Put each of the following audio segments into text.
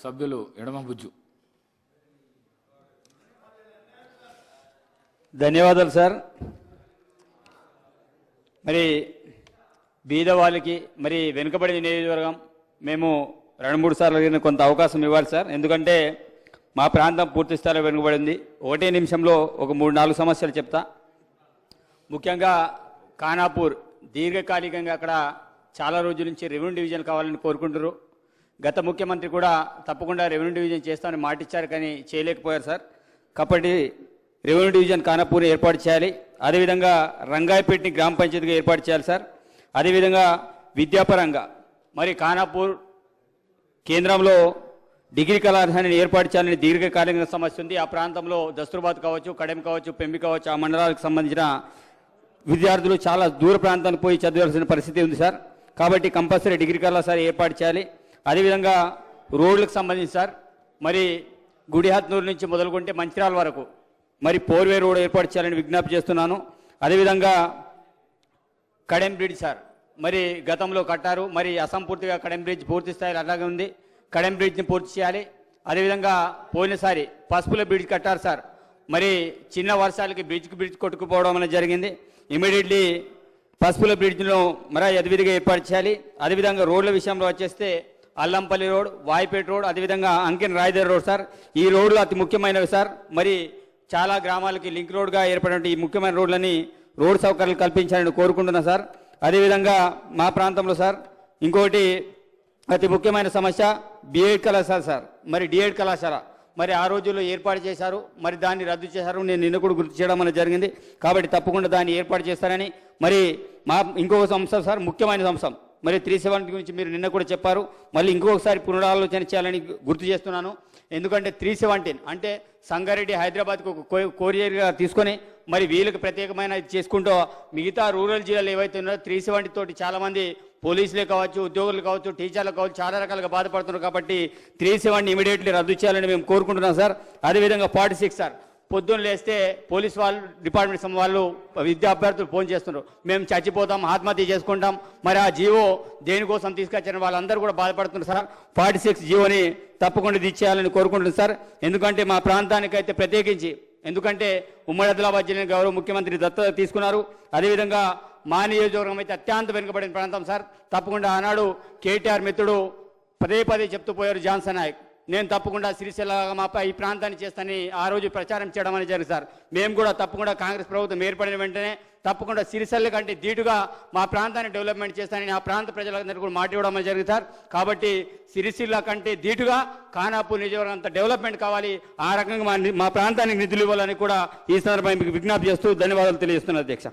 సభ్యులు ఎడమబుజ్జు. ధన్యవాదాలు సార్. మరి బీద వాళ్ళకి మరి వెనుకబడిన నియోజకవర్గం మేము 2-3 సార్లు కొంత అవకాశం ఇవ్వాలి సార్. ఎందుకంటే మా ప్రాంతం పూర్తి స్థాయిలో వెనుకబడింది. ఒకటే నిమిషంలో ఒక 3-4 సమస్యలు చెప్తా. ముఖ్యంగా ఖానాపూర్ దీర్ఘకాలికంగా అక్కడ చాలా రోజుల నుంచి రెవెన్యూ డివిజన్ కావాలని కోరుకుంటారు. గత ముఖ్యమంత్రి కూడా తప్పకుండా రెవెన్యూ డివిజన్ చేస్తామని మాటిచ్చారు, కానీ చేయలేకపోయారు సార్. కాబట్టి రెవెన్యూ డివిజన్ ఖానాపూర్ ఏర్పాటు చేయాలి. అదేవిధంగా రంగాయపేటని గ్రామ పంచాయతీగా ఏర్పాటు చేయాలి సార్. అదేవిధంగా విద్యాపరంగా మరి ఖానాపూర్ కేంద్రంలో డిగ్రీ కళాశాలని ఏర్పాటు చేయాలని దీర్ఘకాలిక సమస్య ఉంది. ఆ ప్రాంతంలో దస్తూర్బాద్ కావచ్చు, కడెం కావచ్చు, పెంబి కావచ్చు, ఆ మండలాలకు సంబంధించిన విద్యార్థులు చాలా దూర ప్రాంతానికి పోయి చదవాల్సిన పరిస్థితి ఉంది సార్. కాబట్టి కంపల్సరీ డిగ్రీ కళాశాల ఏర్పాటు చేయాలి. అదేవిధంగా రోడ్లకు సంబంధించి సార్ మరి గుడిహత్నూరు నుంచి మొదలుకుంటే మంచిర్యాల వరకు మరి 4-వే రోడ్ ఏర్పాటు చేయాలని విజ్ఞప్తి చేస్తున్నాను. అదేవిధంగా కడెం బ్రిడ్జ్ సార్ మరి గతంలో కట్టారు, మరి అసంపూర్తిగా కడెం బ్రిడ్జ్ పూర్తి స్థాయిలో అలాగే ఉంది. కడెం బ్రిడ్జ్ని పూర్తి చేయాలి. అదేవిధంగా పోయినసారి పసుపుల బ్రిడ్జ్ కట్టారు సార్, మరి చిన్న వర్షాలకి బ్రిడ్జ్ కొట్టుకుపోవడం అనేది జరిగింది. ఇమీడియట్లీ పసుపుల బ్రిడ్జ్ను మరి యథవిధిగా ఏర్పాటు చేయాలి. అదేవిధంగా రోడ్ల విషయంలో వచ్చేస్తే అల్లంపల్లి రోడ్, వాయిపేట రోడ్, అదేవిధంగా అంకెన్ రాయదర్ రోడ్ సార్, ఈ రోడ్లు అతి ముఖ్యమైనవి సార్. మరి చాలా గ్రామాలకి లింక్ రోడ్గా ఏర్పడిన ఈ ముఖ్యమైన రోడ్లని రోడ్ సౌకర్యాలు కల్పించాలని కోరుకుంటున్నా సార్. అదేవిధంగా మా ప్రాంతంలో సార్ ఇంకోటి అతి ముఖ్యమైన సమస్య బిఎడ్ కళాశాల సార్. మరి డిఎడ్ కళాశాల మరి ఆ రోజుల్లో ఏర్పాటు చేశారు, మరి దాన్ని రద్దు చేశారు. నేను నిన్న కూడా గుర్తు చేయడం అనేది జరిగింది. కాబట్టి తప్పకుండా దాన్ని ఏర్పాటు చేస్తారని. మరి మా ఇంకొక అంశం సార్, ముఖ్యమైన అంశం మరి 370 గురించి మీరు నిన్న కూడా చెప్పారు. మళ్ళీ ఇంకొకసారి పునరాలోచన చేయాలని గుర్తు చేస్తున్నాను. ఎందుకంటే 317 అంటే సంగారెడ్డి హైదరాబాద్కు ఒక కోరియర్గా తీసుకొని మరి వీళ్ళకి ప్రత్యేకమైన చేసుకుంటూ మిగతా రూరల్ జిల్లాలు ఏవైతే ఉన్నాయో 370 తోటి చాలామంది పోలీసులే కావచ్చు, ఉద్యోగులు కావచ్చు, టీచర్లు కావచ్చు చాలా రకాలుగా బాధపడుతున్నారు. కాబట్టి 370 ఇమీడియట్లీ రద్దు చేయాలని మేము కోరుకుంటున్నాం సార్. అదేవిధంగా 46 సార్, పొద్దున్న లేస్తే పోలీస్ వాళ్ళు డిపార్ట్మెంట్ వాళ్ళు విద్యా అభ్యర్థులు ఫోన్ చేస్తున్నారు, మేము చచ్చిపోతాం, ఆత్మహత్య చేసుకుంటాం. మరి ఆ జీవో దేనికోసం తీసుకొచ్చిన వాళ్ళందరూ కూడా బాధపడుతున్నారు సార్. 46 జీవోని తప్పకుండా తీసేయాలని కోరుకుంటున్నాం సార్. ఎందుకంటే మా ప్రాంతానికైతే ప్రత్యేకించి, ఎందుకంటే ఉమ్మడి ఆదిలాబాద్ జిల్లా గౌరవ ముఖ్యమంత్రి దత్తత తీసుకున్నారు. అదేవిధంగా మా నియోజకవర్గం అయితే అత్యంత వెనుకబడిన ప్రాంతం సార్. తప్పకుండా ఆనాడు కేటీఆర్ మిత్రుడు పదే చెప్తూ పోయారు జాన్సన్ నాయక్, నేను తప్పకుండా సిరిసిల్ల మాపై ఈ ప్రాంతాన్ని చేస్తానని ఆ రోజు ప్రచారం చేయడం అనేది జరిగింది సార్. మేము కూడా తప్పకుండా కాంగ్రెస్ ప్రభుత్వం ఏర్పడిన వెంటనే తప్పకుండా సిరిసిల్ల కంటే ధీటుగా మా ప్రాంతాన్ని డెవలప్మెంట్ చేస్తానని ఆ ప్రాంత ప్రజలందరూ కూడా మాట ఇవ్వడం అనేది జరిగింది సార్. కాబట్టి సిరిసిల్ల కంటే ధీటుగా ఖానాపూర్ నియోజకవర్గం అంత డెవలప్మెంట్ కావాలి, ఆ రకంగా మా ప్రాంతానికి నిధులు ఇవ్వాలని కూడా ఈ సందర్భంగా మీకు విజ్ఞప్తి చేస్తూ ధన్యవాదాలు తెలియజేస్తున్నారు అధ్యక్ష.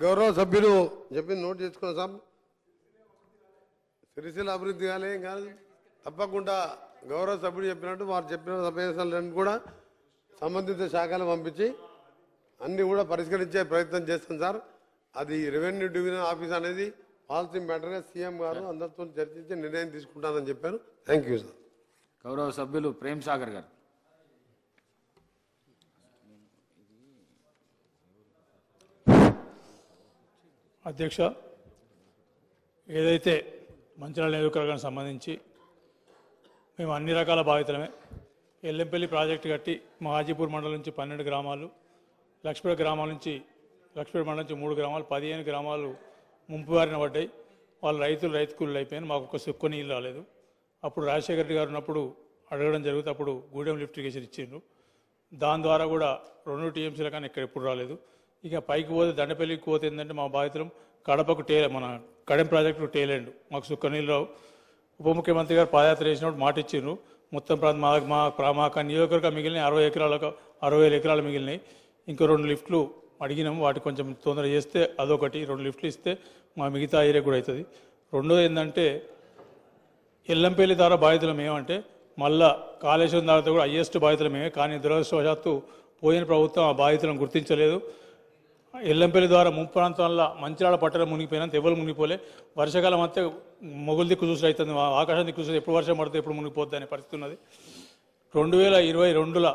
గౌరవ సభ్యులు చెప్పింది నోట్ చేసుకున్నాం సార్. సిరిసిల్ల అభివృద్ధి కాలే కాదు, తప్పకుండా గౌరవ సభ్యుడు చెప్పినట్టు వారు చెప్పిన సమావేశాలన్నీ కూడా సంబంధిత శాఖలు పంపించి అన్నీ కూడా పరిష్కరించే ప్రయత్నం చేస్తాం సార్. అది రెవెన్యూ డివిజన్ ఆఫీస్ అనేది పాలసీ మ్యాటర్గా సీఎం గారు అందరితో చర్చించి నిర్ణయం తీసుకుంటానని చెప్పారు. Thank you sir. గౌరవ సభ్యులు ప్రేమ్ సాగర్ గారు. అధ్యక్ష, ఏదైతే మంచిర్యాల నియోజకవర్గానికి సంబంధించి మేము అన్ని రకాల బాధితులమే. ఎల్లంపల్లి ప్రాజెక్టు కట్టి మా హాజీపూర్ మండలం నుంచి 12 గ్రామాలు, లక్ష్మీపేట గ్రామాల నుంచి లక్ష్మీపేట మండలం నుంచి 3 గ్రామాలు, 15 గ్రామాలు ముంపు బారిన పడ్డాయి. వాళ్ళు రైతు కూలీలు అయిపోయారు. మాకు ఒక సుక్క నీళ్ళు రాలేదు. అప్పుడు రాజశేఖర రెడ్డి గారు ఉన్నప్పుడు అడగడం జరిగితే అప్పుడు గూడెం లిఫ్ట్ ఇరిగేషన్ ఇచ్చిండ్రు. దాని ద్వారా కూడా 2 టీఎంసీల కానీ ఇక్కడ ఎప్పుడు రాలేదు. ఇక పైకి పోతే దండపల్లికి పోతే ఏంటంటే మా బాధితులం కడపకు మన కడెం ప్రాజెక్టు టేలెండ్ మాకు సుక్క నీళ్ళు రావు. ఉప ముఖ్యమంత్రి గారు పాదయాత్ర చేసినప్పుడు మాట ఇచ్చిండ్రు, మొత్తం మా నియోజకవర్గం మిగిలినాయి 60,000 ఎకరాలు మిగిలినాయి. ఇంకో 2 లిఫ్ట్లు అడిగినాము, వాటి కొంచెం తొందర చేస్తే అదొకటి, 2 లిఫ్ట్లు ఇస్తే మా మిగతా ఏరియా కూడా అవుతుంది. రెండోది ఏంటంటే ఎల్లంపల్లి ద్వారా బాధితులం ఏమంటే మళ్ళా కాళేశ్వరం ద్వారా కూడా హైయెస్ట్ బాధితులమే. కానీ దురదృష్టవశాత్తు పోయిన ప్రభుత్వం ఆ బాధితులను గుర్తించలేదు. ఎల్లంపల్లి ద్వారా ముంపు ప్రాంతాల్లో మంచిర్యాల పట్టణం మునిగిపోయినంత ఎవరు మునిగిపోలే. వర్షాకాలం అంతే మొగుల దిక్కు చూసి అవుతుంది, ఆకాశం దిక్కు చూసి ఎప్పుడు వర్షం పడితే ఎప్పుడు మునిగిపోద్ది అనే పరిస్థితి ఉన్నది. 2022లో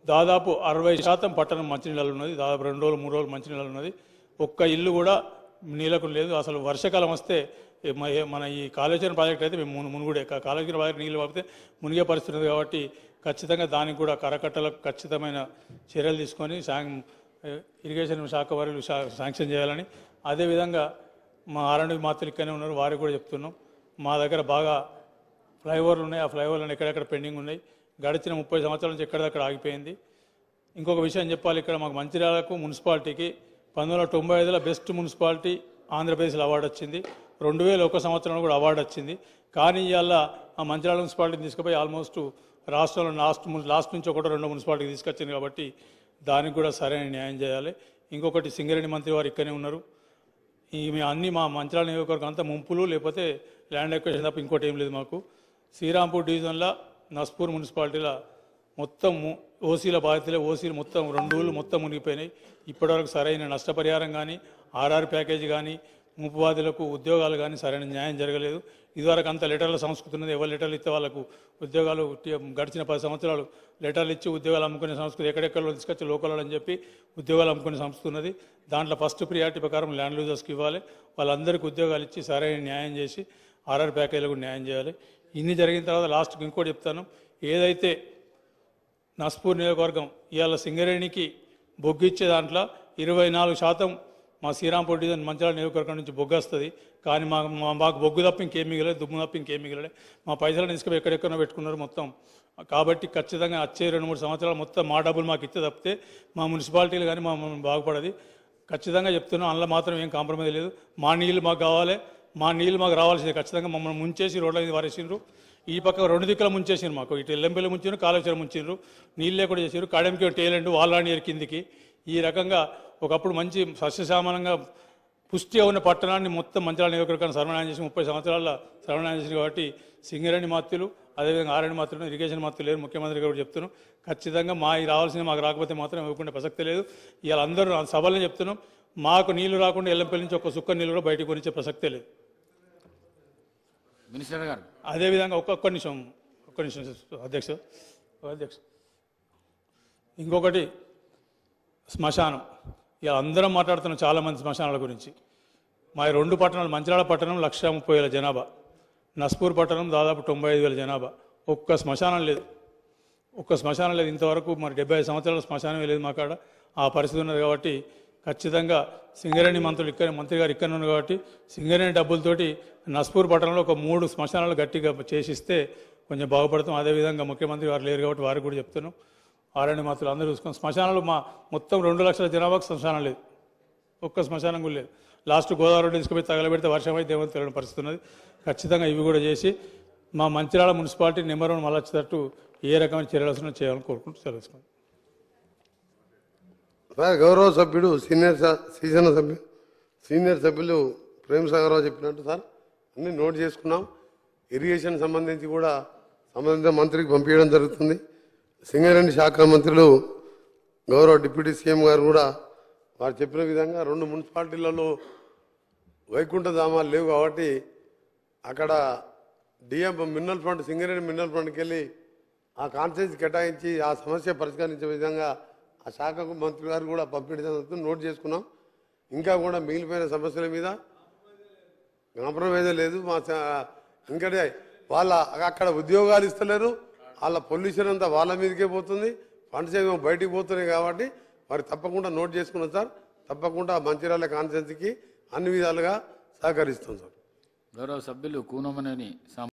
దాదాపు 60% పట్టణం మంచినీళ్ళు ఉన్నది. దాదాపు 2 రోజులు 3 రోజులు మంచినీళ్ళు ఉన్నది. ఒక్క ఇల్లు కూడా నీళ్ళకు లేదు. అసలు వర్షాకాలం వస్తే మన ఈ కాళేశ్వరం ప్రాజెక్ట్ అయితే మేము మునుగుడే కాళేశ్వరం ప్రాజెక్ట్ నీళ్ళు పంపితే మునిగే పరిస్థితి ఉంది కాబట్టి ఖచ్చితంగా దానికి కూడా కరకట్టలకు ఖచ్చితమైన చర్యలు తీసుకొని ఇరిగేషన్ శాఖ వారు శాంక్షన్ చేయాలని, అదేవిధంగా మా ఆర్ఎండ్బి మాత్రులు ఇక్కడనే ఉన్నారు, వారికి కూడా చెప్తున్నాం. మా దగ్గర బాగా ఫ్లైఓవర్లు ఉన్నాయి, ఆ ఫ్లైఓవర్లను ఎక్కడెక్కడ పెండింగ్ ఉన్నాయి. గడిచిన 30 సంవత్సరాల నుంచి ఎక్కడిదక్కడ ఆగిపోయింది. ఇంకొక విషయం చెప్పాలి, ఇక్కడ మాకు మంచిర్యాలకు మున్సిపాలిటీకి 1995లో బెస్ట్ మున్సిపాలిటీ ఆంధ్రప్రదేశ్లో అవార్డు వచ్చింది. 2001 సంవత్సరంలో కూడా అవార్డు వచ్చింది. కానీ ఇవాళ ఆ మంచిర్యాల మున్సిపాలిటీని తీసుకుపోయి ఆల్మోస్ట్ రాష్ట్రంలో లాస్ట్ నుంచి ఒకటో రెండో మున్సిపాలిటీకి తీసుకొచ్చింది కాబట్టి దానికి కూడా సరైన న్యాయం చేయాలి. ఇంకొకటి సింగరేణి మంత్రి వారు ఇక్కడనే ఉన్నారు. అన్నీ మా మంచిర్యాల నియోజకవర్గం అంతా ముంపులు లేకపోతే ల్యాండ్ ఎక్వేషన్ తప్ప ఇంకోటి ఏం లేదు మాకు. శ్రీరాంపూర్ డివిజన్లో నస్పూర్ మున్సిపాలిటీలో మొత్తం ఓసీల బాధితులే, ఓసీలు మొత్తం 2 ఊళ్ళు మొత్తం మునిగిపోయినాయి. ఇప్పటివరకు సరైన నష్టపరిహారం కానీ ఆర్ఆర్ ప్యాకేజీ కానీ ముప్పు బాధితులకు ఉద్యోగాలు కానీ సరైన న్యాయం జరగలేదు. ఇదివరకు అంత లెటర్ల సంస్కృతి ఉన్నది. ఎవరు లెటర్లు ఇస్తే వాళ్ళకు ఉద్యోగాలు గడిచిన 10 సంవత్సరాలు లెటర్లు ఇచ్చి ఉద్యోగాలు అమ్ముకునే సంస్కృతి ఎక్కడెక్కడో తీసుకొచ్చి లోకల్ అని చెప్పి ఉద్యోగాలు అమ్ముకునే సంస్కృతి ఉన్నది. దాంట్లో ఫస్ట్ ప్రియారిటీ ప్రకారం ల్యాండ్ లూజర్స్కి ఇవ్వాలి, వాళ్ళందరికీ ఉద్యోగాలు ఇచ్చి సరైన న్యాయం చేసి ఆర్ఆర్ ప్యాకేజీలకు న్యాయం చేయాలి. ఇన్ని జరిగిన తర్వాత లాస్ట్కి ఇంకోటి చెప్తాను, ఏదైతే నస్పూర్ నియోజకవర్గం ఇవాళ సింగరేణికి బొగ్గు ఇచ్చే దాంట్లో 24% మా శ్రీరాంపూర్ డివిజన్ మంచిర్యాల నియోజకవర్గం నుంచి బొగ్గు వస్తుంది. కానీ మాకు బొగ్గు తప్ప ఇంకేం మిగలేదు, దుమ్ము తప్ప ఇంకేం మిగలే. మా పైసలను తీసుకుని ఎక్కడెక్కడో పెట్టుకున్నారు మొత్తం. కాబట్టి ఖచ్చితంగా వచ్చే 2-3 సంవత్సరాలు మొత్తం మా డబ్బులు మాకు ఇచ్చే తప్పితే మా మున్సిపాలిటీలు కానీ మా బాగుపడది. ఖచ్చితంగా చెప్తున్నాం, అందులో మాత్రం ఏం కాంప్రమైజ్ లేదు. మా నీళ్ళు మాకు కావాలి, మా నీళ్ళు మాకు రావాల్సిందే. ఖచ్చితంగా మమ్మల్ని ముంచేసి రోడ్ల మీద వారేసిండ్రు. ఈ పక్క 2 దిక్కుల ముంచేసిండ్రు. మాకు ఇటు ఎల్లంపల్లి ముంచారు, కాళేశ్వరం ముంచిండ్రు, నీళ్ళే కూడా చేసారు. కడెంకి టేలెంట్ వాళ్ళని కిందికి ఈ రకంగా ఒకప్పుడు మంచి సస్యశ్యామలంగా పుష్టిగా ఉన్న పట్టణాన్ని మొత్తం మంచిర్యాల నియోజకవర్గాన్ని సర్వనాశనం చేసి 30 సంవత్సరాల సర్వనాశనం చేసింది. కాబట్టి సింగరేణి మాత్రులు అదేవిధంగా ఆర్ఎండ్బి మాత్రులు ఇరిగేషన్ మాత్రులు లేరు. ముఖ్యమంత్రి గారు చెప్తున్నాం, ఖచ్చితంగా రావాల్సింది మాకు రాకపోతే మాత్రం ఇవ్వకుండా ప్రసక్తి లేదు. ఇవాళ అందరూ సభల్లో చెప్తున్నాం, మాకు నీళ్లు రాకుండా ఎల్లంపల్లి నుంచి ఒక సుక్క నీళ్ళు కూడా బయటకు కొనిచ్చే ప్రసక్తే లేదు. మినిస్టర్ గారు అదేవిధంగా ఒక్క నిమిషం అధ్యక్ష. ఇంకొకటి శ్మశానం. ఇలా అందరం మాట్లాడుతున్నాం చాలామంది శ్మశానాల గురించి. మా 2 పట్టణాలు, మంచిర్యాల పట్టణం 1,30,000 జనాభా, నస్పూర్ పట్టణం దాదాపు 95,000 జనాభా. ఒక్క శ్మశానం లేదు. ఇంతవరకు మరి 75 సంవత్సరాల శ్మశానమే లేదు మా కాడ. ఆ పరిస్థితి ఉన్నది కాబట్టి ఖచ్చితంగా సింగరేణి మంత్రి గారు ఇక్కడ ఉన్నారు కాబట్టి సింగరేణి డబ్బులతోటి నస్పూర్ పట్టణంలో ఒక 3 శ్మశానాలు గట్టిగా చేసిస్తే కొంచెం బాగుపడతాం. అదేవిధంగా ముఖ్యమంత్రి వారు లేరు కాబట్టి వారికి కూడా చెప్తున్నాం, ఆర్ఎండ్బి మాత్రులు అందరూ చూసుకొని శ్మశానాలు మా మొత్తం 2 లక్షల జనాభాకు శ్మశానం లేదు, ఒక్క శ్మశానం కూడా లేదు. లాస్ట్ గోదావరి తీసుకుపోయి తగలబెడితే వర్షం అయితే ఏమో తెలియని పరిస్థితి ఉన్నది. ఖచ్చితంగా ఇవి కూడా చేసి మా మంచిర్యాల మున్సిపాలిటీ నెంబర్ 1 మళ్ళీ వచ్చేటట్టు ఏ రకమైన చర్యలు వస్తున్నా చేయాలని కోరుకుంటూ సెలవుసుకోండి. గౌరవ సభ్యుడు సీనియర్ సభ్యులు ప్రేమ్ సాగర్ రావు చెప్పినట్టు సార్ అన్ని నోట్ చేసుకున్నాం. ఇరిగేషన్ సంబంధించి కూడా సంబంధిత మంత్రికి పంపించడం జరుగుతుంది. సింగరేణి శాఖ మంత్రులు గౌరవ డిప్యూటీ సీఎం గారు కూడా వారు చెప్పిన విధంగా 2 మున్సిపాలిటీలలో వైకుంఠ ధామాలు లేవు కాబట్టి అక్కడ DM mineral fund, Singareni mineral ఫండ్కి వెళ్ళి ఆ కాన్ఫరెన్స్ కేటాయించి ఆ సమస్య పరిష్కరించే విధంగా ఆ శాఖకు మంత్రి గారు కూడా పంపించడం నోట్ చేసుకున్నాం. ఇంకా కూడా మిగిలిపోయిన సమస్యల మీద కాంప్రమైజ్ లేదు. ఇంకటే వాళ్ళ అక్కడ ఉద్యోగాలు ఇస్తలేరు, వాళ్ళ పొల్యూషన్ అంతా వాళ్ళ మీదకే పోతుంది, ఫండ్స్ ఏమో బయటికి పోతున్నాయి. కాబట్టి మరి తప్పకుండా నోట్ చేసుకున్నాం సార్. తప్పకుండా మంచిర్యాల కాన్ఫరెన్స్కి అన్ని విధాలుగా సహకరిస్తాం సార్. గౌరవ సభ్యులు కూనమనేని